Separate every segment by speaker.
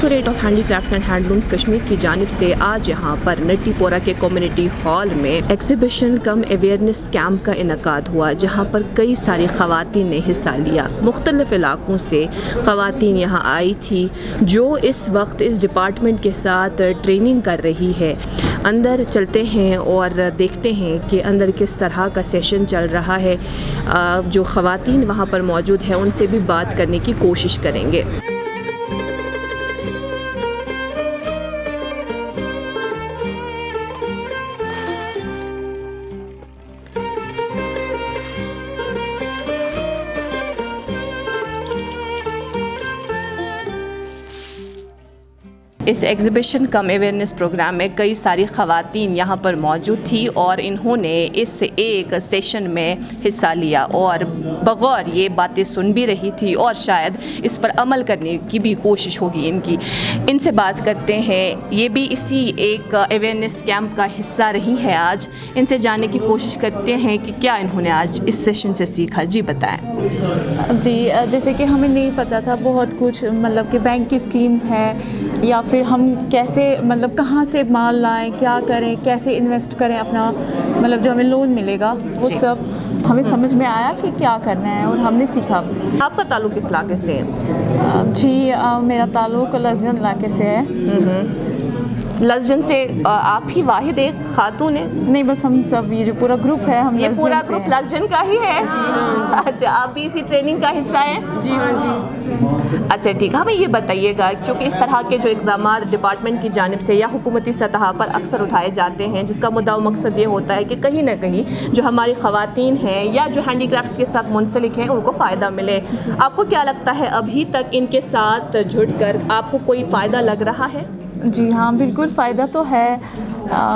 Speaker 1: Directorate of handicrafts and handlooms Kashmir की जानिब से आज यहाँ पर नट्टीपोरा के कम्युनिटी हॉल में एग्जीबिशन कम अवेयरनेस कैंप का इनकाद हुआ, जहाँ पर कई सारी ख़वातीन ने हिस्सा लिया। मुख्तलिफ इलाक़ों से ख़वातीन यहाँ आई थी जो इस वक्त इस डिपार्टमेंट के साथ ट्रेनिंग कर रही है। अंदर चलते हैं और देखते हैं कि अंदर किस तरह का सेशन चल रहा है। जो ख़वातीन वहाँ पर मौजूद है उनसे भी बात करने की कोशिश करेंगे। इस एग्ज़िबिशन कम अवेयरनेस प्रोग्राम में कई सारी ख़वातीन यहाँ पर मौजूद थी और इन्होंने इस एक सेशन में हिस्सा लिया और बग़ौर ये बातें सुन भी रही थी और शायद इस पर अमल करने की भी कोशिश होगी इनकी। इनसे बात करते हैं, ये भी इसी एक अवेयरनेस कैंप का हिस्सा रही है। आज इनसे जानने की कोशिश करते हैं कि क्या इन्होंने आज इस सेशन से सीखा। जी बताएँ।
Speaker 2: जी, जैसे कि हमें नहीं पता था बहुत कुछ, मतलब कि बैंक की स्कीम्स हैं या फिर हम कैसे मतलब कहाँ से माल लाएं, क्या करें, कैसे इन्वेस्ट करें अपना, मतलब जो हमें लोन मिलेगा वो सब हमें समझ में आया कि क्या करना है और हमने सीखा।
Speaker 1: आपका ताल्लुक़ किस इलाके से है?
Speaker 2: जी, मेरा ताल्लुक़ लजन इलाके से है।
Speaker 1: लजन से आप ही वाहिद एक खातून है?
Speaker 2: नहीं, बस हम सब, ये जो पूरा ग्रुप है, हम
Speaker 1: ये पूरा ग्रुप लजन का ही है? जी हाँ। अच्छा, आप भी इसी ट्रेनिंग का हिस्सा हैं?
Speaker 2: जी हाँ जी।
Speaker 1: अच्छा ठीक, हमें ये बताइएगा, क्योंकि इस तरह के जो इक़दाम डिपार्टमेंट की जानिब से या हुकूमती सतह पर अक्सर उठाए जाते हैं, जिसका मुद्दा मकसद ये होता है कि कहीं ना कहीं जो हमारी ख़वातीन हैं या जो हैंडीक्राफ्ट्स के साथ मुंसलिक हैं उनको फ़ायदा मिले। आपको क्या लगता है, अभी तक इनके साथ जुड़कर आपको कोई फ़ायदा लग रहा है?
Speaker 2: जी हाँ, बिल्कुल फ़ायदा तो है।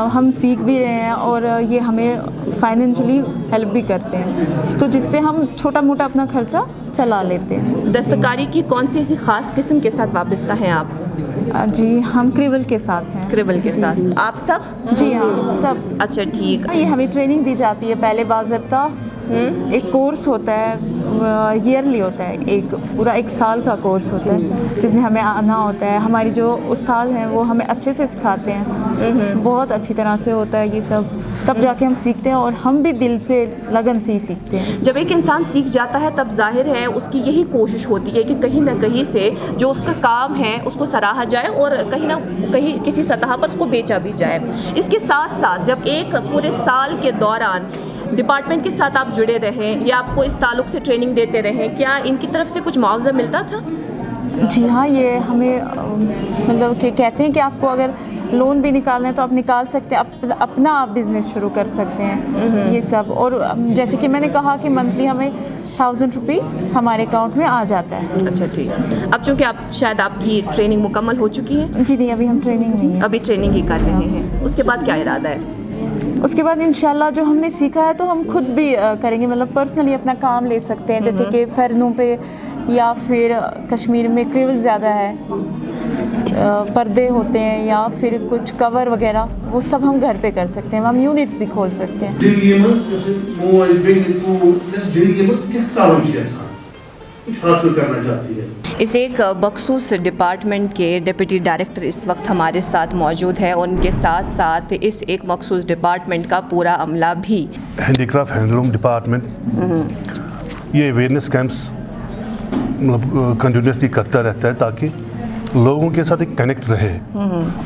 Speaker 2: हम सीख भी रहे हैं और ये हमें फाइनेंशियली हेल्प भी करते हैं, तो जिससे हम छोटा मोटा अपना खर्चा चला लेते हैं।
Speaker 1: दस्तकारी की कौन सी ऐसी ख़ास किस्म के साथ वाबस्ता हैं आप?
Speaker 2: जी, हम क्रिवल के साथ हैं।
Speaker 1: क्रिवल के साथ आप सब?
Speaker 2: जी हाँ, सब।
Speaker 1: अच्छा ठीक।
Speaker 2: ये हमें ट्रेनिंग दी जाती है पहले बाज़ाब्ता। एक कोर्स होता है, ईयरली होता है, एक पूरा 1 साल का कोर्स होता है जिसमें हमें आना होता है। हमारी जो उस्ताद हैं वो हमें अच्छे से सिखाते हैं, बहुत अच्छी तरह से होता है ये सब, तब जाके हम सीखते हैं और हम भी दिल से लगन से ही सीखते हैं।
Speaker 1: जब एक इंसान सीख जाता है तब जाहिर है उसकी यही कोशिश होती है कि कहीं ना कहीं से जो उसका काम है उसको सराहा जाए और कहीं ना कहीं किसी सतह पर उसको बेचा भी जाए। इसके साथ साथ जब एक पूरे साल के दौरान डिपार्टमेंट के साथ आप जुड़े रहें या आपको इस ताल्लुक़ से ट्रेनिंग देते रहें, क्या इनकी तरफ से कुछ मुआवजा मिलता था?
Speaker 2: जी हाँ, ये हमें मतलब कि कहते हैं कि आपको अगर लोन भी निकालना है तो आप निकाल सकते हैं, अपना आप बिज़नेस शुरू कर सकते हैं, ये सब। और जैसे कि मैंने कहा कि मंथली हमें 1000 रुपीज़ हमारे अकाउंट में आ जाता है।
Speaker 1: अच्छा ठीक। अब चूँकि आप शायद आपकी ट्रेनिंग मुकम्मल हो चुकी है?
Speaker 2: जी नहीं, अभी हम ट्रेनिंग नहीं है।
Speaker 1: अभी ट्रेनिंग ही कर रहे हैं। उसके बाद क्या इरादा है?
Speaker 2: उसके बाद इंशाल्लाह जो हमने सीखा है तो हम खुद भी करेंगे, मतलब पर्सनली अपना काम ले सकते हैं, जैसे कि फरनों पे या फिर कश्मीर में क्रिवल ज़्यादा है, पर्दे होते हैं या फिर कुछ कवर वगैरह, वो सब हम घर पे कर सकते हैं। हम यूनिट्स भी खोल सकते हैं।
Speaker 1: इस एक बखसूस डिपार्टमेंट के डिप्टी डायरेक्टर इस वक्त हमारे साथ मौजूद है और उनके साथ साथ इस एक मखसूस डिपार्टमेंट का पूरा अमला भी।
Speaker 3: हैंडीक्राफ्ट हैंडलूम डिपार्टमेंट ये अवेयरनेस कैंप्स मतलब कंटिन्यूसली करता रहता है ताकि लोगों के साथ एक कनेक्ट रहे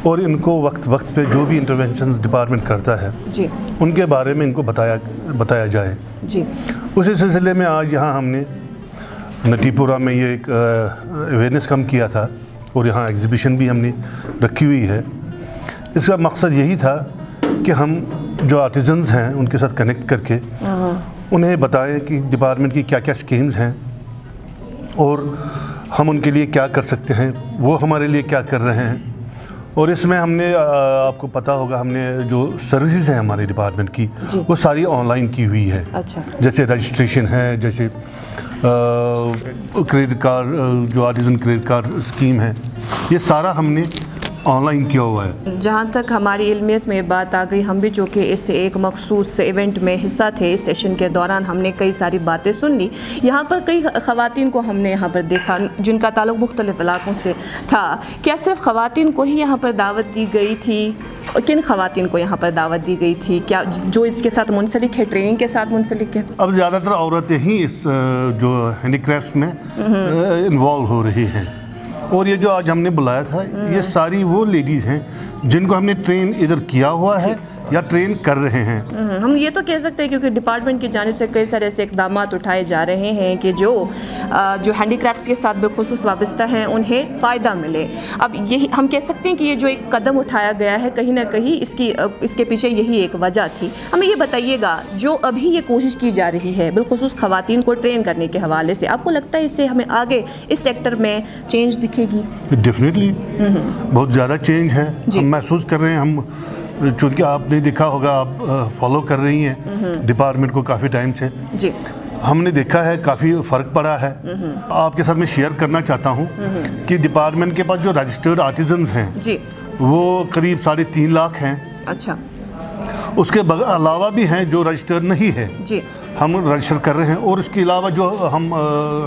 Speaker 3: और इनको वक्त वक्त पे जो भी इंटरवेंशन डिपार्टमेंट करता है
Speaker 1: जी
Speaker 3: उनके बारे में इनको बताया जाए
Speaker 1: जी।
Speaker 3: उसी सिलसिले में आज यहाँ हमने नट्टीपोरा में ये एक अवेयरनेस कैंप किया था और यहाँ एग्ज़िबिशन भी हमने रखी हुई है। इसका मकसद यही था कि हम जो आर्टिजन्स हैं उनके साथ कनेक्ट करके उन्हें बताएं कि डिपार्टमेंट की क्या क्या स्कीम्स हैं और हम उनके लिए क्या कर सकते हैं, वो हमारे लिए क्या कर रहे हैं। और इसमें हमने आपको पता होगा हमने जो सर्विसेज हैं हमारे डिपार्टमेंट की वो सारी ऑनलाइन की हुई है।
Speaker 1: अच्छा।
Speaker 3: जैसे रजिस्ट्रेशन है, जैसे क्रेडिट कार्ड जो आर्टिजन क्रेडिट कार्ड स्कीम है, ये सारा हमने ऑनलाइन किया हुआ है।
Speaker 1: जहाँ तक हमारी इल्मियत में बात आ गई, हम भी चूँकि इस एक मखसूस इवेंट में हिस्सा थे, इस सेशन के दौरान हमने कई सारी बातें सुन ली। यहाँ पर कई ख़वातीन को हमने यहाँ पर देखा जिनका ताल्लुक़ मुख्तलिफ़ इलाक़ों से था। क्या सिर्फ ख़वातीन को ही यहाँ पर दावत दी गई थी? किन ख़वातीन को यहाँ पर दावत दी गई थी? क्या जो इसके साथ मुंसलिक है, ट्रेनिंग के साथ मुंसलिक है?
Speaker 3: अब ज़्यादातर औरतें ही इस जो हैंडीक्राफ्ट में इन्वॉल्व हो रही हैं। और ये जो आज हमने बुलाया था, ये सारी वो लेडीज़ हैं जिनको हमने ट्रेन इधर किया हुआ है या ट्रेन कर रहे हैं।
Speaker 1: हम ये तो कह सकते हैं क्योंकि डिपार्टमेंट की जानिब से कई सारे ऐसे इक़दाम उठाए जा रहे हैं कि जो हैंडीक्राफ्ट्स के साथ बेखुसूस वाबस्ता हैं उन्हें फ़ायदा मिले। अब यही हम कह सकते हैं कि ये जो एक कदम उठाया गया है, कहीं ना कहीं इसके पीछे यही एक वजह थी। हमें ये बताइएगा, जो अभी ये कोशिश की जा रही है बिलखुसूस ख़वातीन को ट्रेन करने के हवाले से, आपको लगता है इससे हमें आगे इस सेक्टर में चेंज दिखेगी?
Speaker 3: डेफिनेटली बहुत ज़्यादा चेंज है, हम महसूस कर रहे हैं। हम चूँकि आपने देखा होगा, आप फॉलो कर रही हैं डिपार्टमेंट को काफ़ी टाइम से
Speaker 1: जी,
Speaker 3: हमने देखा है काफ़ी फ़र्क पड़ा है। आपके साथ मैं शेयर करना चाहता हूँ कि डिपार्टमेंट के पास जो रजिस्टर्ड आर्टिजन्स हैं
Speaker 1: जी,
Speaker 3: वो करीब 3.5 लाख हैं।
Speaker 1: अच्छा,
Speaker 3: उसके अलावा भी हैं जो रजिस्टर्ड नहीं है, जी, हम रजिस्टर कर रहे हैं। और उसके अलावा जो हम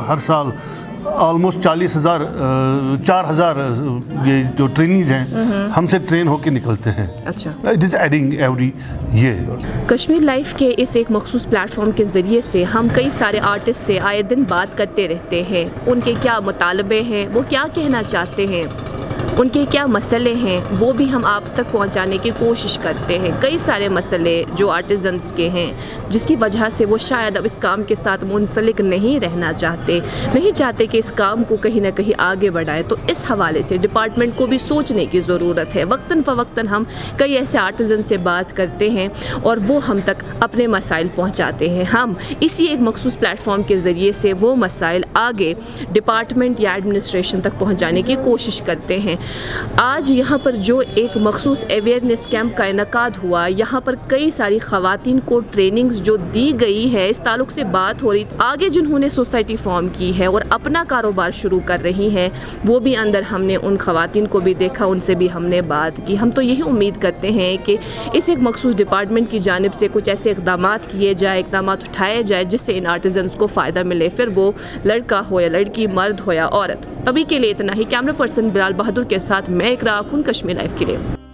Speaker 3: हर साल ऑलमोस्ट 4,000 ये जो ट्रेनीज हैं हमसे ट्रेन होके निकलते हैं।
Speaker 1: अच्छा,
Speaker 3: it is adding every year.
Speaker 1: Kashmir life के इस एक मखसूस प्लेटफॉर्म के ज़रिए से हम कई सारे आर्टिस्ट से आए दिन बात करते रहते हैं। उनके क्या मुतालबे हैं, वो क्या कहना चाहते हैं, उनके क्या मसले हैं, वो भी हम आप तक पहुंचाने की कोशिश करते हैं। कई सारे मसले जो आर्टिजन्स के हैं जिसकी वजह से वो शायद अब इस काम के साथ मुंसलिक नहीं रहना चाहते कि इस काम को कहीं ना कहीं आगे बढ़ाएं। तो इस हवाले से डिपार्टमेंट को भी सोचने की ज़रूरत है। वक्तन फ़वक्तन हम कई ऐसे आर्टिजन से बात करते हैं और वो हम तक अपने मसाइल पहुँचाते हैं। हम इसी एक मखसूस प्लेटफॉर्म के ज़रिए से वो मसाइल आगे डिपार्टमेंट या एडमिनिस्ट्रेशन तक पहुँचाने की कोशिश करते हैं। आज यहाँ पर जो एक मखसूस अवेयरनेस कैंप का इनकाद हुआ, यहाँ पर कई सारी ख़वातीन को ट्रेनिंग्स जो दी गई है, इस ताल्लुक़ से बात हो रही। आगे जिन्होंने सोसाइटी फॉर्म की है और अपना कारोबार शुरू कर रही हैं, वो भी अंदर हमने उन ख़वातीन को भी देखा, उनसे भी हमने बात की। हम तो यही उम्मीद करते हैं कि इस एक मखसूस डिपार्टमेंट की जानिब से कुछ ऐसे इक़दाम किए जाए, इक़दाम उठाए जाए जिससे इन आर्टिजन्स को फ़ायदा मिले, फिर वो लड़का हो या लड़की, मर्द हो या औरत। अभी के लिए इतना ही। कैमरा पर्सन बिलाल बहादुर के साथ मैं इकरा खान, कश्मीर लाइव के लिए।